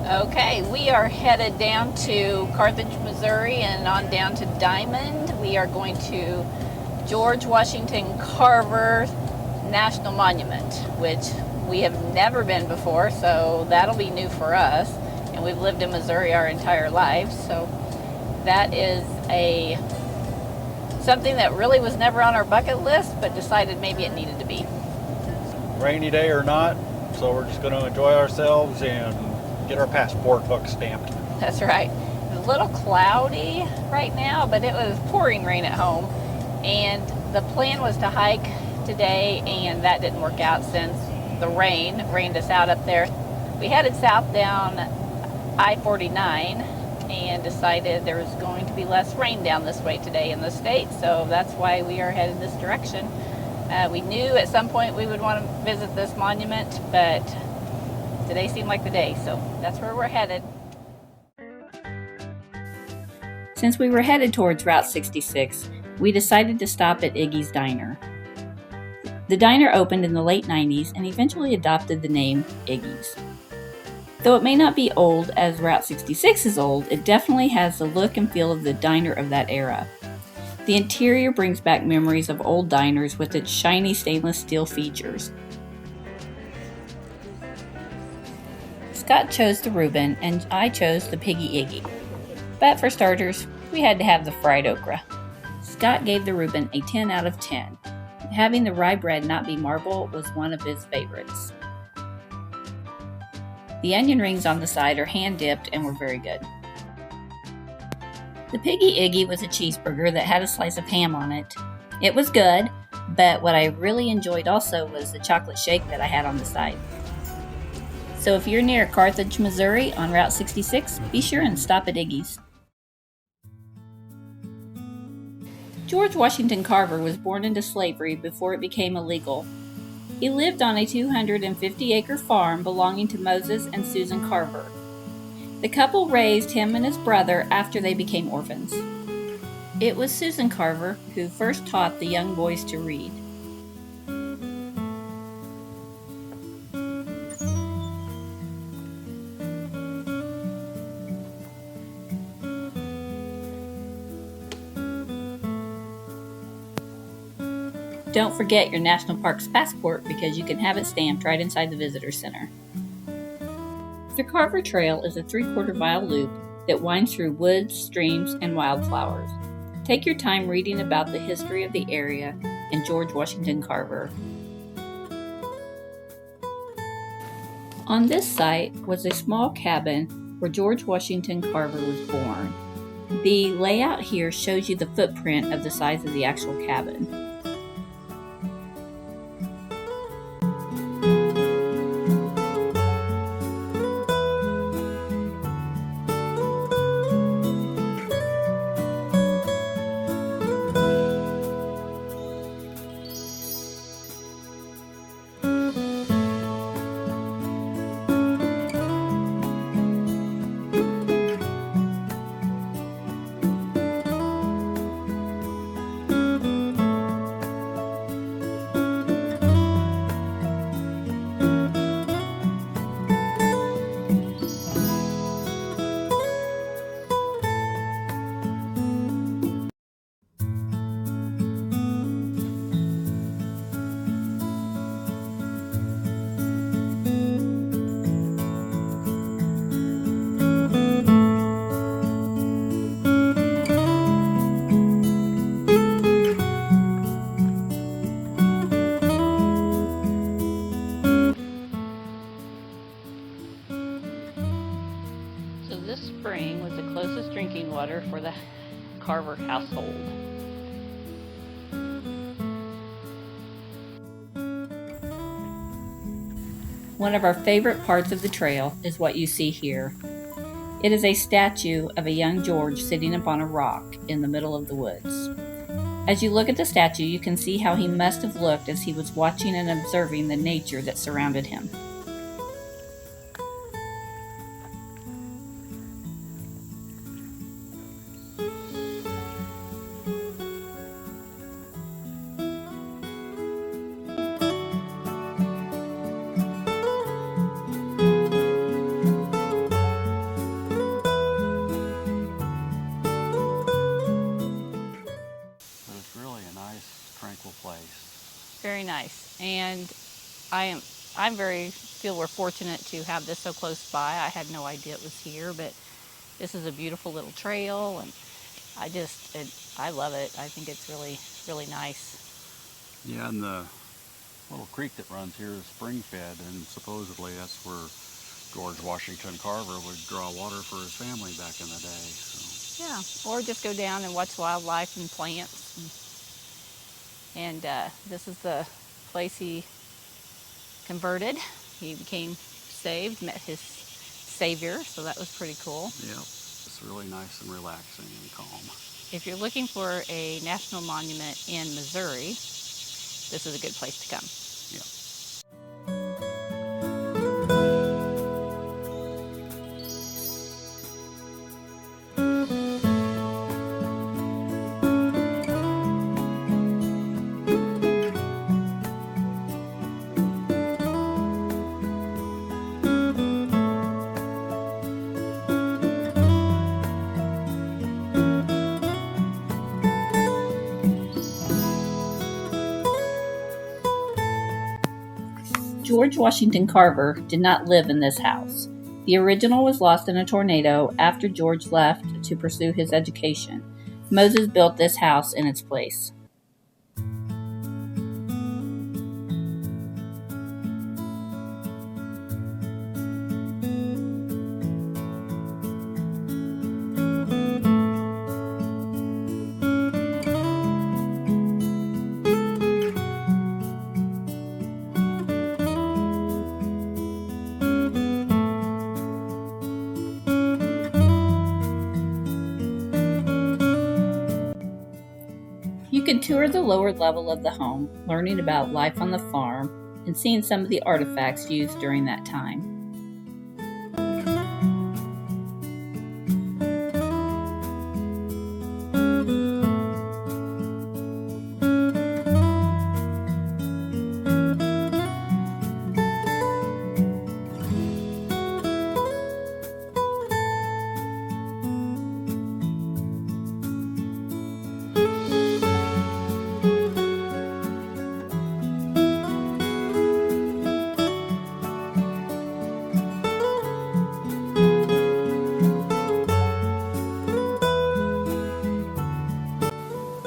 Okay, we are headed down to Carthage, Missouri, and on down to Diamond. We are going to George Washington Carver National Monument, which we have never been before, so that'll be new for us. And we've lived in Missouri our entire lives, so that is something that really was never on our bucket list, but decided maybe it needed to be. Rainy day or not, so we're just going to enjoy ourselves and get our passport book stamped. That's right. It's a little cloudy right now, but it was pouring rain at home. And the plan was to hike today, and that didn't work out since the rain rained us out up there. We headed south down I-49 and decided there was going to be less rain down this way today in the state, so that's why we are headed this direction. We knew at some point we would want to visit this monument, but today seemed like the day, so that's where we're headed. Since we were headed towards Route 66, we decided to stop at Iggy's Diner. The diner opened in the late 90s and eventually adopted the name Iggy's. Though it may not be old as Route 66 is old, it definitely has the look and feel of the diner of that era. The interior brings back memories of old diners with its shiny stainless steel features. Scott chose the Reuben and I chose the Piggy Iggy. But for starters, we had to have the fried okra. Scott gave the Reuben a 10 out of 10. Having the rye bread not be marble was one of his favorites. The onion rings on the side are hand-dipped and were very good. The Piggy Iggy was a cheeseburger that had a slice of ham on it. It was good, but what I really enjoyed also was the chocolate shake that I had on the side. So if you're near Carthage, Missouri on Route 66, be sure and stop at Iggy's. George Washington Carver was born into slavery before it became illegal. He lived on a 250-acre farm belonging to Moses and Susan Carver. The couple raised him and his brother after they became orphans. It was Susan Carver who first taught the young boys to read. Don't forget your National Parks passport because you can have it stamped right inside the Visitor Center. The Carver Trail is a 3/4 mile loop that winds through woods, streams, and wildflowers. Take your time reading about the history of the area and George Washington Carver. On this site was a small cabin where George Washington Carver was born. The layout here shows you the footprint of the size of the actual cabin. So this spring was the closest drinking water for the Carver household. One of our favorite parts of the trail is what you see here. It is a statue of a young George sitting upon a rock in the middle of the woods. As you look at the statue, you can see how he must have looked as he was watching and observing the nature that surrounded him. very nice. And feel we're fortunate to have this so close by. I had no idea it was here, but this is a beautiful little trail, and I love it. I think it's really, really nice. Yeah, and the little creek that runs here is spring fed, and supposedly that's where George Washington Carver would draw water for his family back in the day. So. Yeah, or just go down and watch wildlife and plants. And this is the place he converted. He became saved, met his Savior, so that was pretty cool. Yep, it's really nice and relaxing and calm. If you're looking for a national monument in Missouri, this is a good place to come. Yeah. George Washington Carver did not live in this house. The original was lost in a tornado after George left to pursue his education. Moses built this house in its place. You can tour the lower level of the home, learning about life on the farm and seeing some of the artifacts used during that time.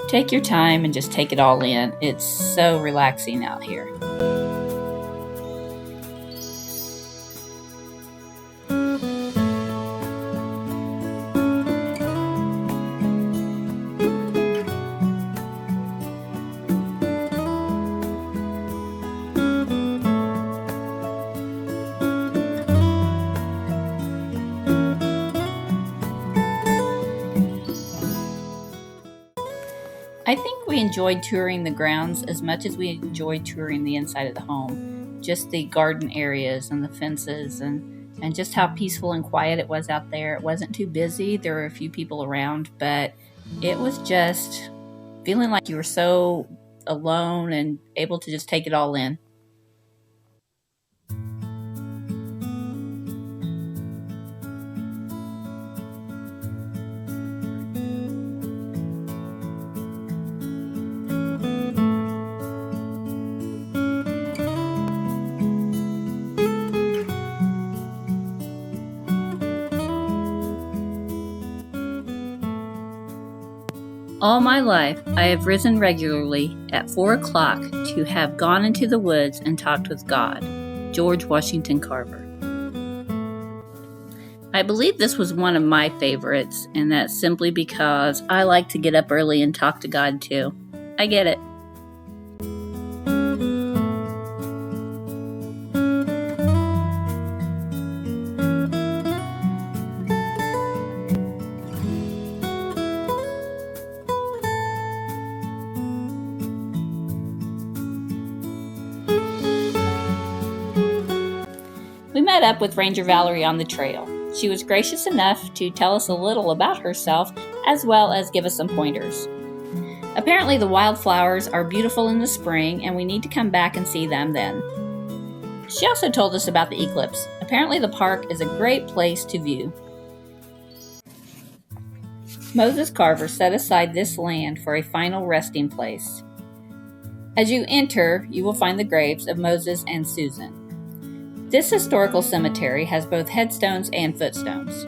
Take your time and just take it all in. It's so relaxing out here. I think we enjoyed touring the grounds as much as we enjoyed touring the inside of the home. Just the garden areas and the fences and just how peaceful and quiet it was out there. It wasn't too busy. There were a few people around, but it was just feeling like you were so alone and able to just take it all in. All my life, I have risen regularly at 4 o'clock to have gone into the woods and talked with God. George Washington Carver. I believe this was one of my favorites, and that's simply because I like to get up early and talk to God too. I get it. We met up with Ranger Valerie on the trail. She was gracious enough to tell us a little about herself as well as give us some pointers. Apparently the wildflowers are beautiful in the spring and we need to come back and see them then. She also told us about the eclipse. Apparently the park is a great place to view. Moses Carver set aside this land for a final resting place. As you enter, you will find the graves of Moses and Susan. This historical cemetery has both headstones and footstones.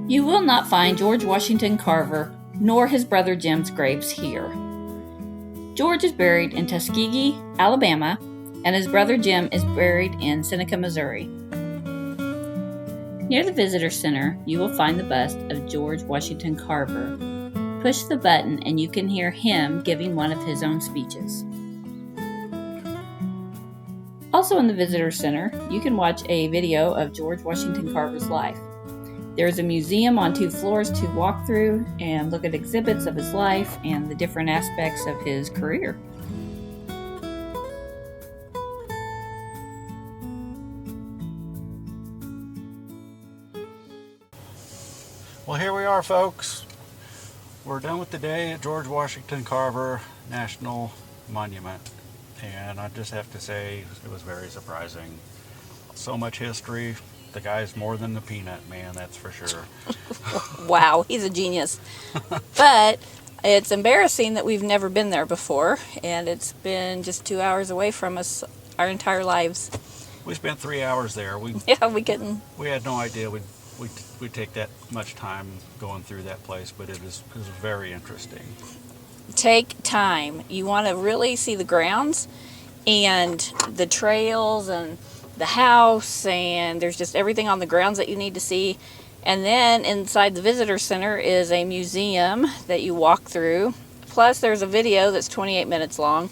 You will not find George Washington Carver nor his brother Jim's graves here. George is buried in Tuskegee, Alabama, and his brother Jim is buried in Seneca, Missouri. Near the Visitor Center, you will find the bust of George Washington Carver. Push the button and you can hear him giving one of his own speeches. Also in the Visitor Center, you can watch a video of George Washington Carver's life. There is a museum on 2 floors to walk through and look at exhibits of his life and the different aspects of his career. Well, here we are, folks. We're done with the day at George Washington Carver National Monument. And I just have to say, it was very surprising. So much history. The guy's more than the peanut man, that's for sure. Wow, he's a genius. But it's embarrassing that we've never been there before, and it's been just 2 hours away from us our entire lives. We spent 3 hours there. Yeah, we couldn't. We had no idea we'd take that much time going through that place, but it was very interesting. Take time. You want to really see the grounds and the trails and the house, and there's just everything on the grounds that you need to see. And then inside the visitor center is a museum that you walk through. Plus there's a video that's 28 minutes long.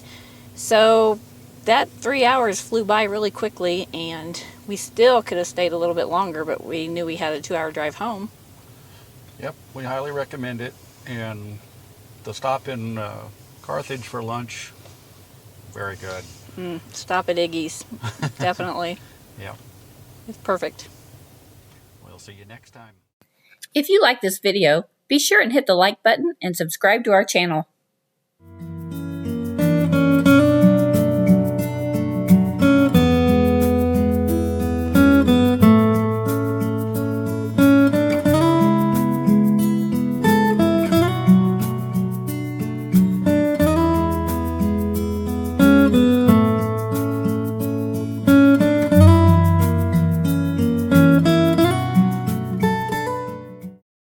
So that 3 hours flew by really quickly, and we still could have stayed a little bit longer, but we knew we had a 2-hour drive home. Yep, we highly recommend it. And the stop in Carthage for lunch, very good. Stop at Iggy's, definitely. Yeah. It's perfect. We'll see you next time. If you like this video, be sure and hit the like button and subscribe to our channel.